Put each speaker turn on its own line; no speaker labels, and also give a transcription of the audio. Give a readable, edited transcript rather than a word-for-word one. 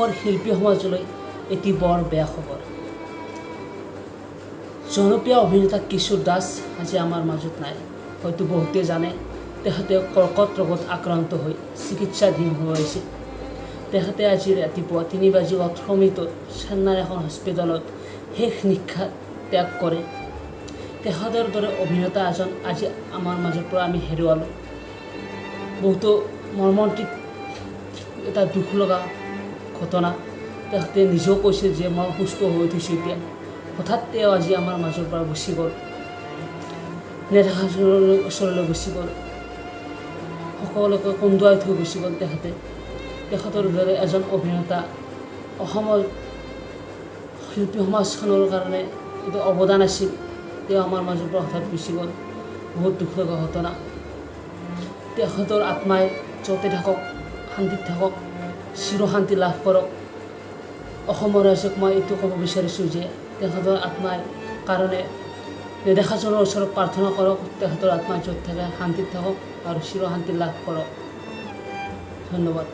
অসমৰ শিল্পী সমাজলৈ এটি বৰ বেয়া খবৰ। জনপ্ৰিয় অভিনেতা কিশোৰ দাস আজি আমাৰ মাজত নাই। হয়তো বহুতে জানে তেখেতে কৰ্কট ৰোগত আক্ৰান্ত হৈ চিকিৎসাধীন হৈ আছে। তেখেতে আজি ৰাতিপুৱা 3:18 চেন্নাইৰ এখন হস্পিটেলত শেষ নিশা ত্যাগ কৰে। তেখেতৰ দৰে অভিনেতা এজন আজি আমাৰ মাজৰ পৰা আমি হেৰুৱালোঁ। বহুতো মৰ্মান্তিক এটা দুখ লগা ঘটনা। তেখেতে নিজেও কৈছে যে মই সুস্থ হৈ উঠিছোঁ এতিয়া। হঠাৎ তেওঁ আজি আমাৰ মাজৰ পৰা গুচি গ'ল, নেদেখাজনৰ ওচৰলৈ গুচি গ'ল, সকলোকে কন্দুৱাই থৈ গুচি গ'ল। তেখেতৰ দৰে এজন অভিনেতা অসমৰ শিল্পী সমাজখনৰ কাৰণে এইটো অৱদান আছিল। তেওঁ আমাৰ মাজৰ পৰা হঠাৎ গুচি গ'ল, বহুত দুখ লগা ঘটনা। তেখেতৰ আত্মাই য'তে থাকক, শান্তিত থাকক, চিৰশান্তি লাভ কৰক। অসমৰ ৰাইজক মই এইটো ক'ব বিচাৰিছোঁ যে তেখেতৰ আত্মাৰ কাৰণে নেদেখাজনৰ ওচৰত প্ৰাৰ্থনা কৰক, তেখেতৰ আত্মাই য'ত থাকে শান্তিত থাকক আৰু চিৰশান্তি লাভ কৰক। ধন্যবাদ।